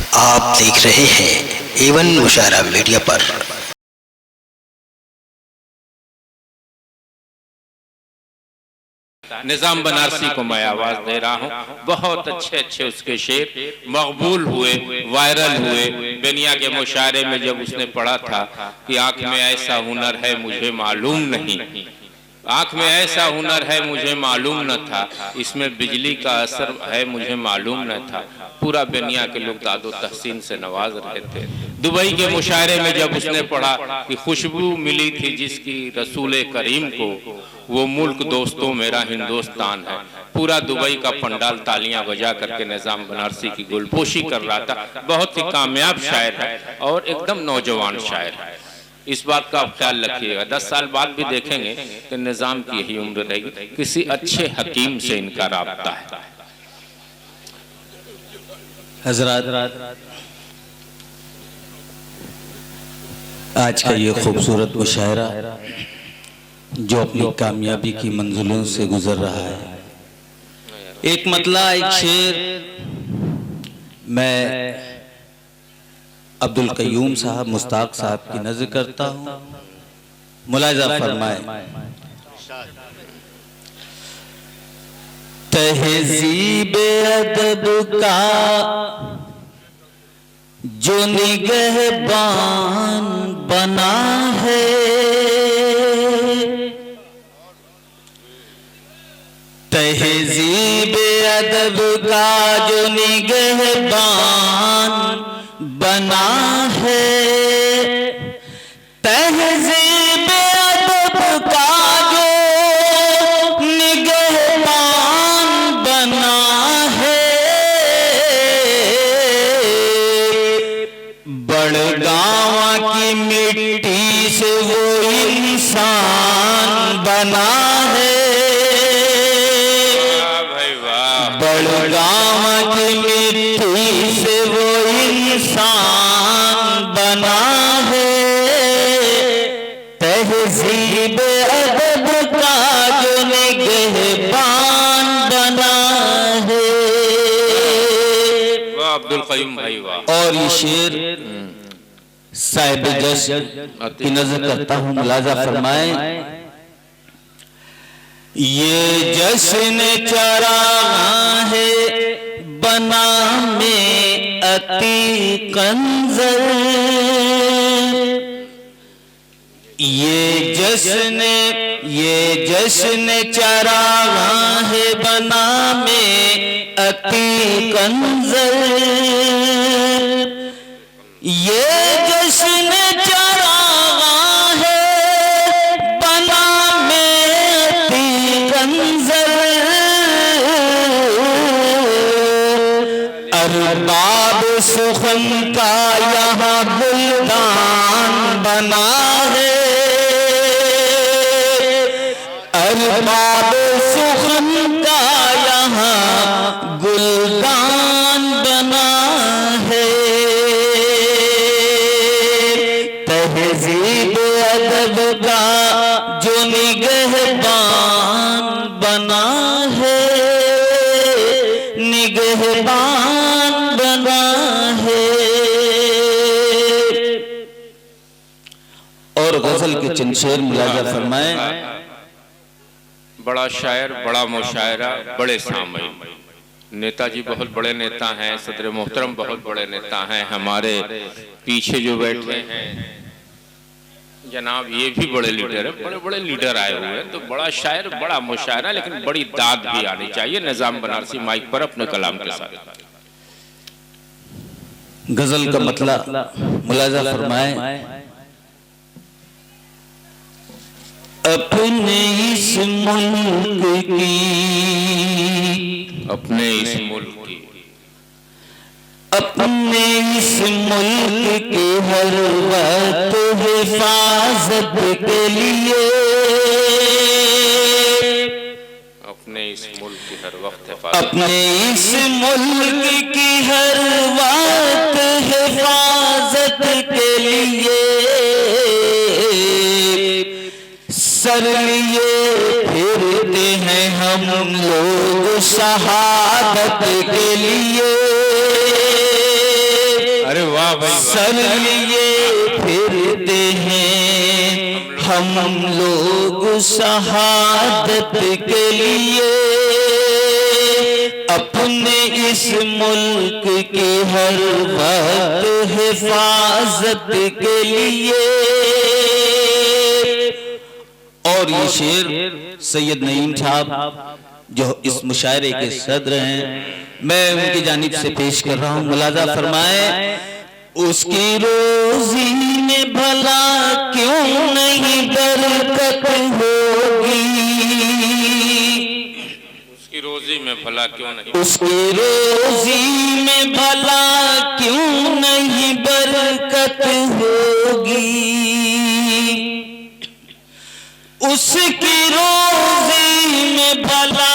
आप देख रहे हैं एवन मुशायरा मीडिया पर। निजाम बनारसी को मैं आवाज दे रहा हूँ। बहुत अच्छे अच्छे उसके शेर मकबूल हुए, वायरल हुए। बेनिया के मुशायरे में जब उसने पढ़ा था कि आंख में ऐसा हुनर है मुझे मालूम नहीं, आंख में ऐसा हुनर है मुझे मालूम न था, इसमें बिजली का असर है मुझे मालूम न था, पूरा बेनिया के लोग दादो तहसीन से नवाज रहे थे। दुबई के मुशायरे में जब उसने पढ़ा कि खुशबू मिली थी जिसकी रसूल करीम को, वो मुल्क दोस्तों मेरा हिंदुस्तान है, पूरा दुबई का पंडाल तालियां बजा करके निजाम बनारसी की गुलपोशी कर रहा था। बहुत ही कामयाब शायर है और एकदम नौजवान शायर है। इस बात का आप ख्याल रखिएगा, 10 साल बाद भी देखेंगे कि निजाम की यही उम्र रहेगी। किसी अच्छे हकीम से इनका राब्ता है। हजरात, आज का ये खूबसूरत मुशायरा जो अपनी कामयाबी की मंजिलों से गुजर रहा है, एक मतला एक शेर मैं अब्दुल कय्यूम साहब मुस्ताक साहब की नज़र करता हूँ, मुलाजा फरमाए। तहज़ीब अदब का जो निगहबान बना है, तहज़ीब अदब का जो निगहबान बना है, तहज़ीब अदब का जो निगहबान बना है, बड़गांव की मिट्टी से वो इंसान बना है, बड़गांव की मिट्टी से वो इंसान बना है, तहज़ीब अदब का जो निगहबान बना है। वाह अब्दुल कय्यूम भाई वाह। और ये शेर साहिब जश की नजर करता हूँ, मुलाजा फरमाए। ये जश्न चराग़ां है बना में अति कंज़र, ये जश्न चराग़ां है बना में अति कंज़र, ये जश्न चराग़ां है बना में अति कंज़र, अरबाब सुखन का यहाँ गुलदान बना है, अरबाब सुखन का यहाँ गुलदान बना है, तहज़ीब अदब का जो निगहबान बना है, निगहबान बना है। और गजल के चंद शेर मुलाजा फरमाए। बड़ा शायर, बड़ा मुशायरा, बड़े सामईन। नेताजी बहुत बड़े नेता हैं, सदर मोहतरम बहुत बड़े नेता हैं, हमारे पीछे जो बैठे हैं जनाब ये भी बड़े लीडर हैं, बड़े बड़े लीडर आए हुए हैं। तो बड़ा शायर, बड़ा मुशायरा, लेकिन बड़ी दाद भी आनी चाहिए। निजाम बनारसी माइक पर अपने कलाम के साथ गजल का मतला मुलाजा फरमाए। अपने इस मुल्क की, अपने इस मुल्क की, अपने इस मुल्क की हर वक्त हिफाजत के लिए, अपने इस मुल्क की हर वक्त हिफाजत, अपने इस मुल्क की हर वक्त हिफाजत के लिए सर लिए फिरते हैं हम लोग शहादत के लिए, वाह भाई वाह। सर लिए फिरते हैं हम लोग शहादत के लिए, अपने इस मुल्क की हर वक्त हिफाजत के लिए। और ये शेर सैयद नईम साहब जो इस मुशायरे के सदर हैं, मैं उनकी जानिब से पेश कर रहा हूँ। मुलाजा फरमाए, उसकी रोजी में भला क्यों नहीं बरकत होगी, उसकी रोजी में भला क्यों नहीं, उसकी रोजी में भला क्यों नहीं बरकत होगी, उसकी रोजी में भला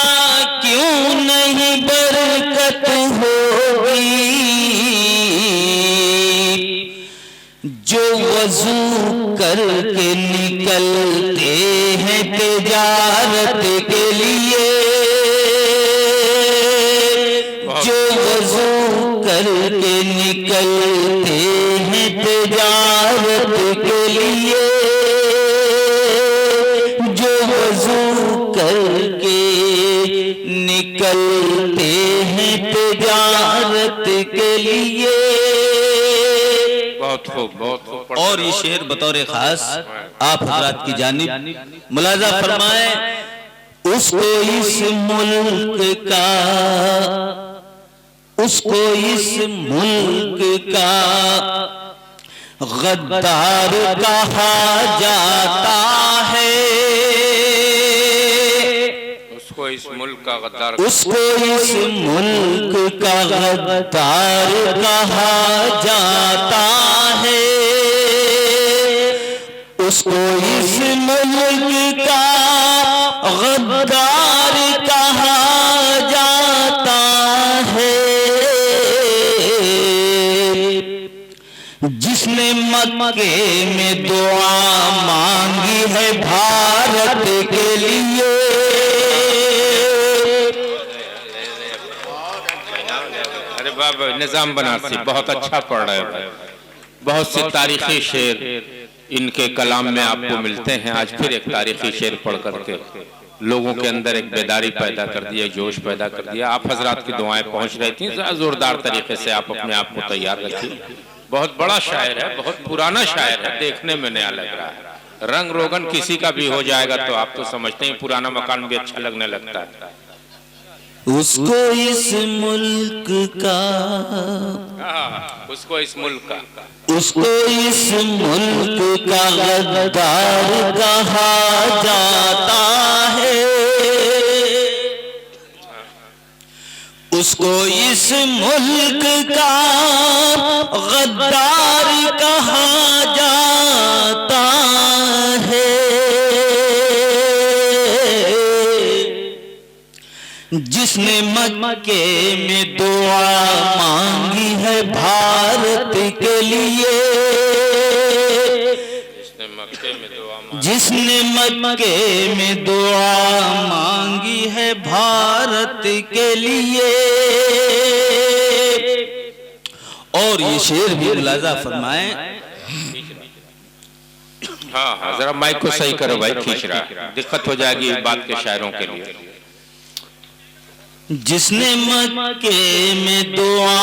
क्यों नहीं बरकत होगी, जो वजू करके निकलते हैं तिजारत के लिए, जो वजू करके निकलते हैं तिजारत के लिए, जो वजू करके निकलते हैं तिजारत के लिए। बहुत खूब, बहुत खूब। और ये शेर बतौर खास आप हजरात की जानिब मुलाजा फरमाए, उसको इस मुल्क का, उसको इस मुल्क का गद्दार कहा जाता है, उसको इस मुल्क का गद्दार, उसको इस मुल्क का गद्दार कहा जाता है, उसको इस मुल्क का गद्दार कहा जाता है, जिसने मक्के में दुआ मांगी है भारत के लिए, अरे बाबा निजाम बनारसी बहुत अच्छा पढ़ रहे हो। बहुत से तारीखी शेर इनके कलाम में आपको मिलते हैं। आज फिर एक तारीखी शेर पढ़ करके लोगों के अंदर एक बेदारी पैदा कर दिया, जोश पैदा कर दिया। आप हजरात की दुआएं पहुंच रही थी, जोरदार तरीके से आप अपने आप को तैयार रखिए। बहुत बड़ा शायर है, बहुत पुराना शायर है, देखने में नया लग रहा है। रंग रोगन किसी का भी हो जाएगा तो आप तो समझते हैं पुराना मकान भी अच्छा लगने लगता है। उसको इस मुल्क का, उसको इस मुल्क का, उसको इस मुल्क का गद्दार कहा जाता है, उसको इस मुल्क का गद्दार कहा जाता है, जिसने मक्के में दुआ मांगी है भारत के लिए, जिसने मक्के में दुआ मांगी है भारत के लिए। और ये शेर भी मुलाजा फरमाए, हाँ हाँ जरा माइक को सही करो भाई, खींच रहा है, दिक्कत हो जाएगी इस बात के शायरों के लिए। जिसने मक्के में दुआ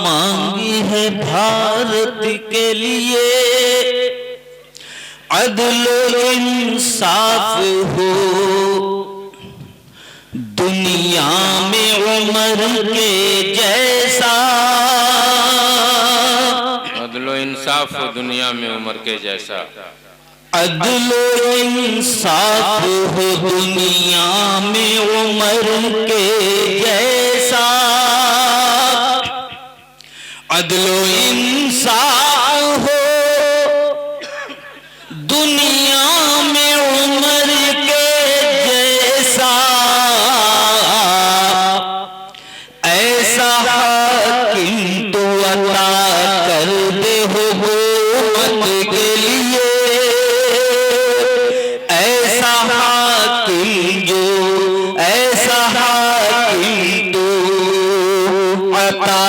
मांगी है भारत के लिए, अदल इंसाफ हो दुनिया में उमर के जैसा, अदलो इंसाफ हो दुनिया में उमर के जैसा, अदलो इंसाफ हो दुनिया में उमर के जैसा, अदलो इंसाफ हो दुनिया में उमर के जैसा, ऐसा हाकिम तो अता कर दे हो हुकूमत के लिए, ऐसा हाकिम जो, ऐसा हाकिम तो अता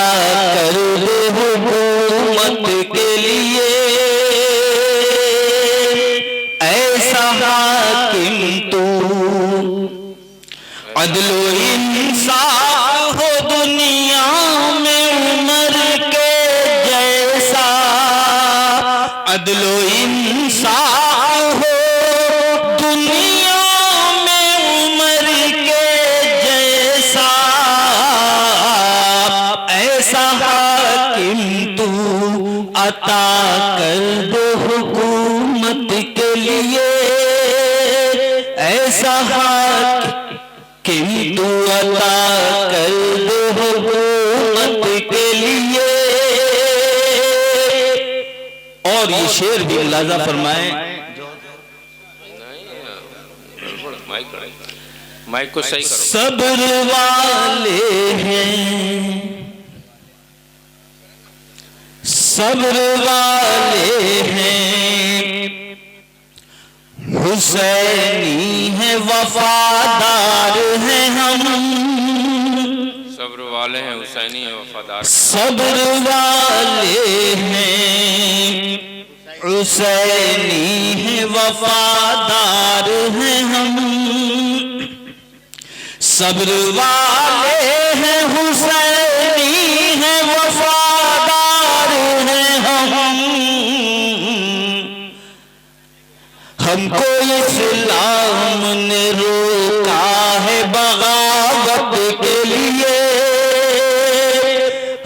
कर दे हुकूमत हुकूमत के लिए, ऐसा हाकिम तू अदलो इंसाफ हो दुनिया में उमर के जैसा, अदलो इंसाफ हो दुनिया में उमर के जैसा, ऐसा हाकिम तू अता कर दो हुकूमत के लिए, ऐसा हाकिम तू अता कर दो हुकूमत के लिए। और ये शेर भी मुलाजा फरमाए, माइक को सही करो। सब्र वाले हैं, सब्र वाले हैं, हुसैनी है वफादार हैं हम, सब्र वाले हैं हुसैनी है वफादार, सब्र वाले हैं, हुसैनी है वफादार हैं हम, सब्र वाले हैं हुसैनी है वफादार हैं हम, हमको इस्लाम ने रोका है बगावत के लिए,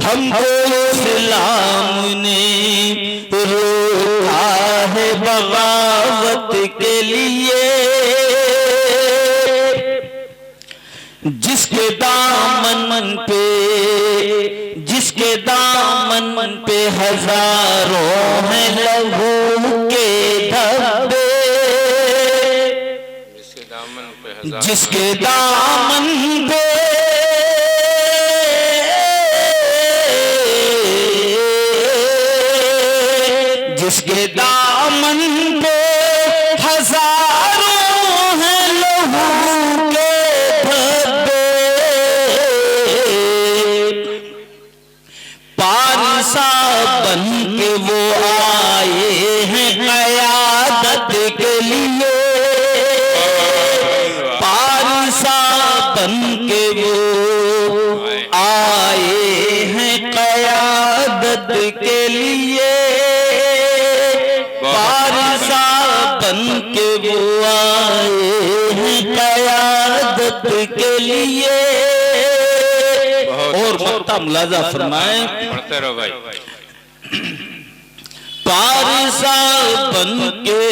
हमको इस्लाम ने रोका है बगावत के लिए, जिसके दामन पे, जिसके दामन पे हजारों हैं लहू के धब्बे, जिसके दामन पे जिसके दामन पे हजारों हैं लहू के धब्बे, पारसा बन के वो आए हैं क़यादत के लिए, पारसा बन के वो आए हैं क़यादत के लिए, पारसा बन के वो आए हैं क़यादत के लिए। और मक्ता मुलाजा फरमाए, पढ़ते रहो भाई। पारसा बन के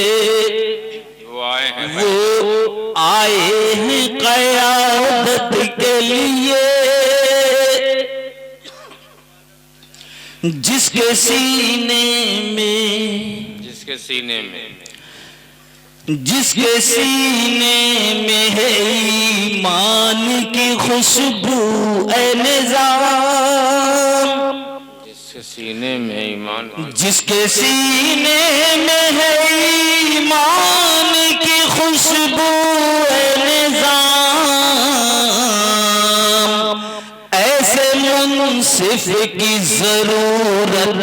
वो आए हैं, वो आए हैं क़यादत के लिए, जिसके सीने में, जिसके सीने में, जिसके सीने में है ईमान की खुशबू ए निज़ाम, जिसके सीने में ईमान, जिसके सीने में है ईमान की खुशबू ए निज़ाम, ऐसे मुंसिफ की जरूरत